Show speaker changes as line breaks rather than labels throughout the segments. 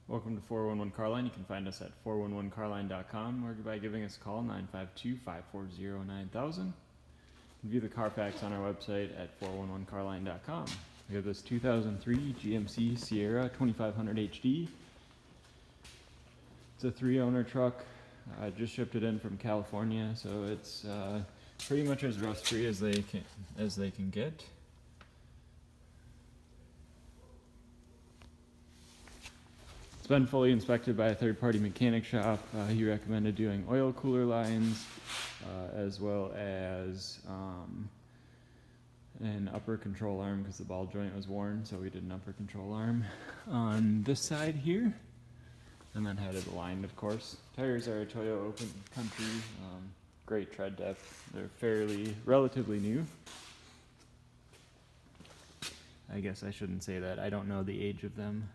Welcome to 411 Carline. You can find us at 411carline.com or by giving us a call, 952-540-9000. You can view the Carfax on our website at 411carline.com. We have this 2003 GMC Sierra 2500 HD. It's a 3-owner truck. I just shipped it in from California, so it's pretty much as rust-free as they can get. It's been fully inspected by a third-party mechanic shop. He recommended doing oil cooler lines, as well as an upper control arm because the ball joint was worn, so we did an upper control arm on this side here, and then had it aligned, of course. Tires are a Toyo Open Country, great tread depth. They're relatively new. I guess I shouldn't say that. I don't know the age of them.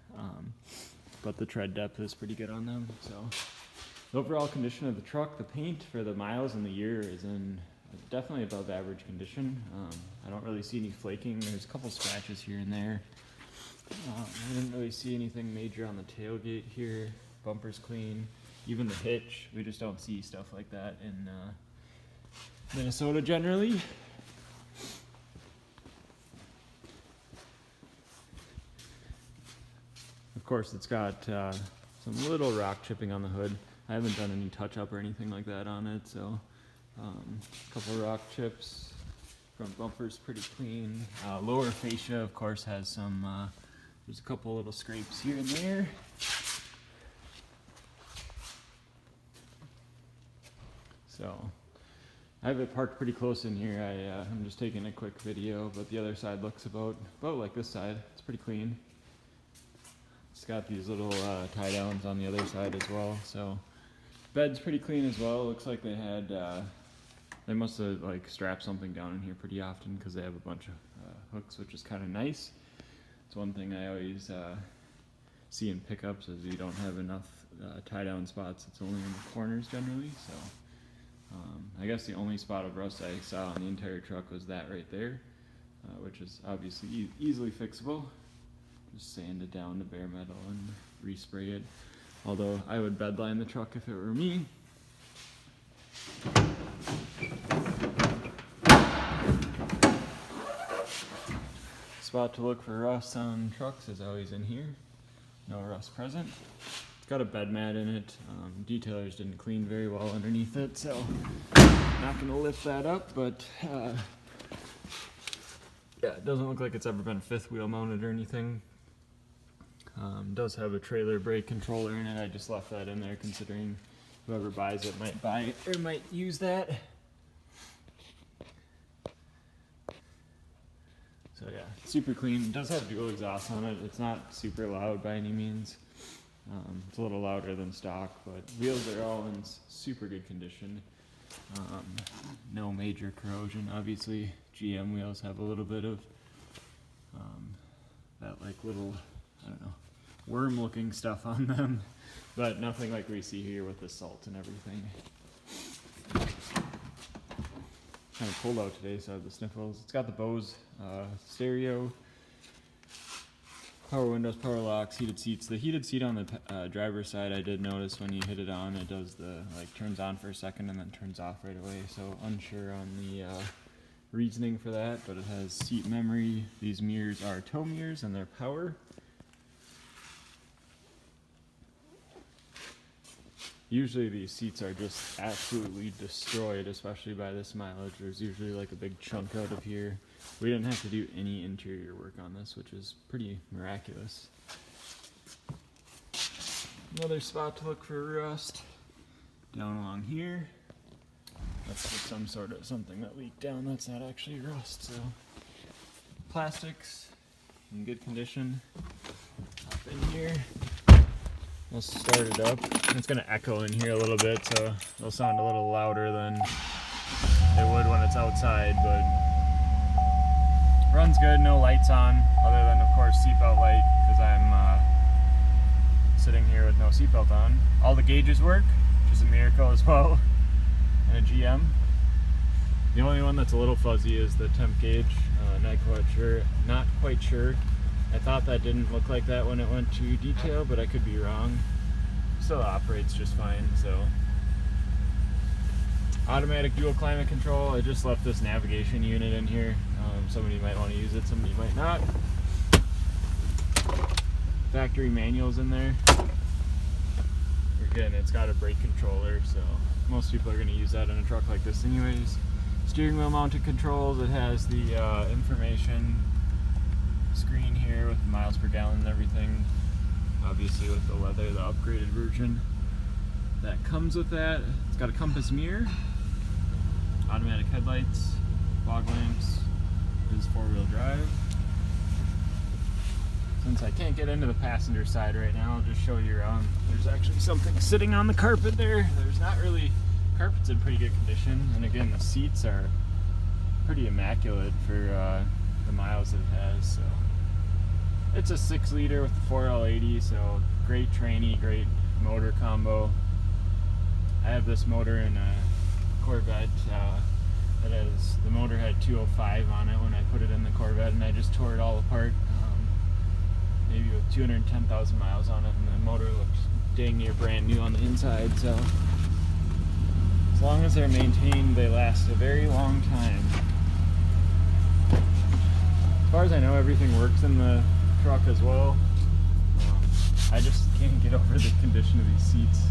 But the tread depth is pretty good on them. So the overall condition of the truck, the paint for the miles and the year is in definitely above average condition. I don't really see any flaking. There's a couple scratches here and there. I didn't really see anything major on the tailgate here. Bumper's clean. Even the hitch, we just don't see stuff like that in Minnesota generally. Of course, it's got some little rock chipping on the hood. I haven't done any touch-up or anything like that on it, so a couple rock chips. Front bumper's pretty clean. Lower fascia, of course, has some, there's a couple little scrapes here and there. So, I have it parked pretty close in here. I'm just taking a quick video, but the other side looks about like this side. It's pretty clean. It's got these little tie downs on the other side as well, so bed's pretty clean as well. It looks like they must have like strapped something down in here pretty often because they have a bunch of hooks, which is kind of nice. It's one thing I always see in pickups is you don't have enough tie down spots. It's only in the corners generally, so I guess the only spot of rust I saw on the entire truck was that right there, which is obviously easily fixable. Just sand it down to bare metal and respray it. Although I would bedline the truck if it were me. Spot to look for rust on trucks is always in here. No rust present. It's got a bed mat in it. Detailers didn't clean very well underneath it, so I'm not going to lift that up, but yeah, it doesn't look like it's ever been fifth wheel mounted or anything. Does have a trailer brake controller in it. I just left that in there considering whoever buys it might buy it or might use that. So yeah, super clean. It does have dual exhaust on it. It's not super loud by any means. It's a little louder than stock, but wheels are all in super good condition. No major corrosion. Obviously, GM wheels have a little bit of that like little, I don't know, worm-looking stuff on them, but nothing like we see here with the salt and everything. Kind of cold out today, so I have the sniffles. It's got the Bose stereo, power windows, power locks, heated seats. The heated seat on the driver's side, I did notice when you hit it on, it does turns on for a second and then turns off right away. So unsure on the reasoning for that, but it has seat memory. These mirrors are tow mirrors and they're power. Usually these seats are just absolutely destroyed, especially by this mileage. There's usually like a big chunk out of here. We didn't have to do any interior work on this, which is pretty miraculous. Another spot to look for rust down along here. That's just some sort of something that leaked down. That's not actually rust, so plastics in good condition. Up in here. We'll start it up. It's going to echo in here a little bit, so it'll sound a little louder than it would when it's outside, but runs good, no lights on, other than, of course, seatbelt light, because I'm sitting here with no seatbelt on. All the gauges work, which is a miracle as well, and a GM. The only one that's a little fuzzy is the temp gauge. Not quite sure I thought that didn't look like that when it went to detail, but I could be wrong. Still operates just fine, so. Automatic dual climate control. I just left this navigation unit in here. Somebody might want to use it, somebody might not. Factory manuals in there. Again, it's got a brake controller, so most people are going to use that in a truck like this anyways. Steering wheel mounted controls. It has the information screen here with miles per gallon and everything. Obviously with the leather, the upgraded version that comes with that. It's got a compass mirror, automatic headlights, fog lamps. It is 4-wheel drive. Since I can't get into the passenger side right now, I'll just show you around. There's actually something sitting on the carpet there. There's not really, carpet's in pretty good condition, and again the seats are pretty immaculate for the miles that it has. So it's a 6-liter with the 4L80, so great tranny, great motor combo. I have this motor in a Corvette that has, the motor had 205 on it when I put it in the Corvette, and I just tore it all apart, maybe with 210,000 miles on it, and the motor looks dang near brand new on the inside. So as long as they're maintained, they last a very long time. As far as I know, everything works in the truck as well. I just can't get over the condition of these seats.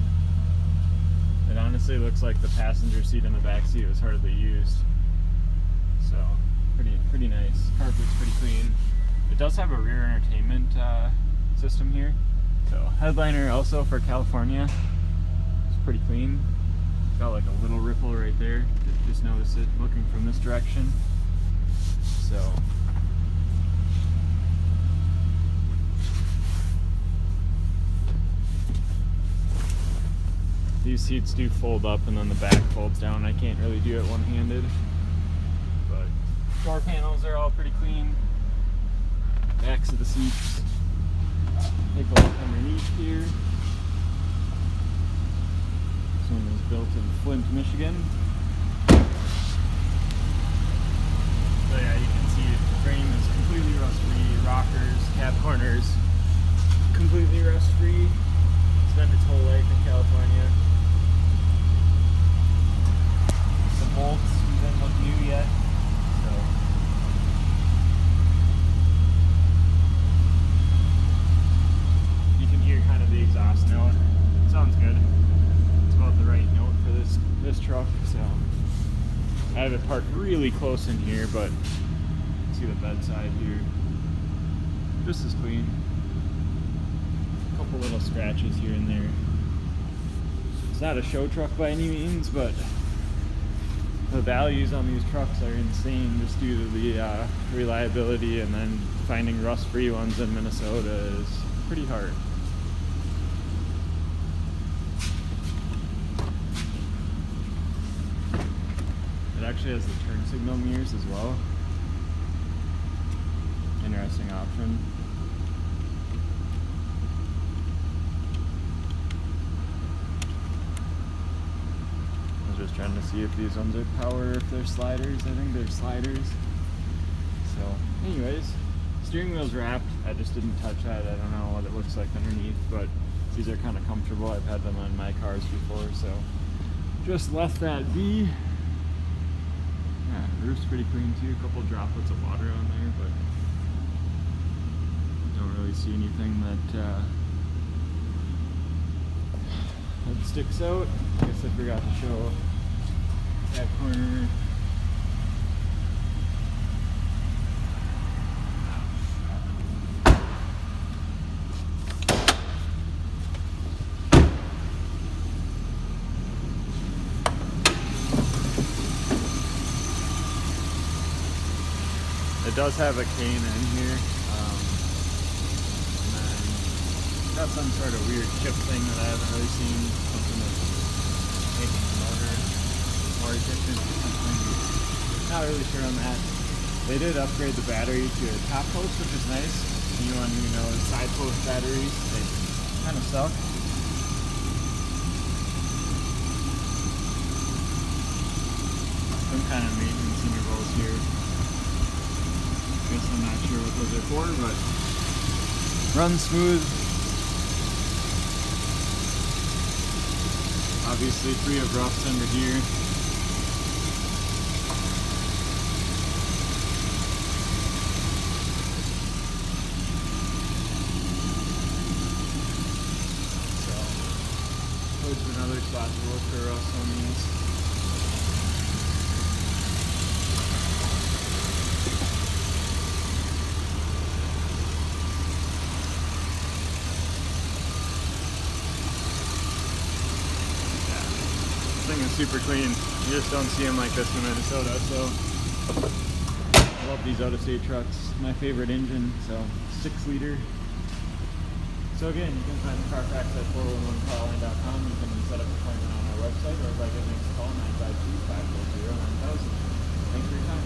It honestly looks like the passenger seat and the back seat was hardly used. So pretty nice. Carpet's pretty clean. It does have a rear entertainment system here. So headliner also for California. It's pretty clean. It's got like a little ripple right there. Just noticed it looking from this direction. So these seats do fold up and then the back folds down. I can't really do it one-handed, but door panels are all pretty clean. Backs of the seats. Take a look underneath here. This one was built in Flint, Michigan. So yeah, you can see the frame is completely rust-free. Rockers, cab corners, completely rust-free. Spent its whole life in California. The bolts don't look new yet, so. You can hear kind of the exhaust note. Sounds good. It's about the right note for this truck. So I have it parked really close in here, but see the bedside here. Just as clean. A couple little scratches here and there. It's not a show truck by any means, but the values on these trucks are insane just due to the reliability, and then finding rust-free ones in Minnesota is pretty hard. It actually has the turn signal mirrors as well. Interesting option. Just trying to see if these ones are power or if they're sliders. I think they're sliders. So anyways, steering wheel's wrapped. I just didn't touch that. I don't know what it looks like underneath, but these are kind of comfortable. I've had them on my cars before, so just left that be. Yeah, the roof's pretty clean too. A couple droplets of water on there, but don't really see anything that sticks out. I guess I forgot to show that corner. It does have a cane in here. And then got some sort of weird chip thing that I haven't really seen. Something that's making the motor more efficient or something. Not really sure on that. They did upgrade the battery to a top post, which is nice. Anyone who knows side post batteries, they kind of suck. Some kind of maintenance intervals here. Guess I'm not sure what those are for, but Runs smooth. Obviously free of roughs under here. So, here's another spot to look for rust on these. This thing is super clean. You just don't see them like this in Minnesota, so I love these out-of-state trucks. My favorite engine, so 6-liter. So again, you can find the Carfax at 411carline.com. You can set up an appointment on our website, or by giving us a call, 952-540-9000. Thanks for your time.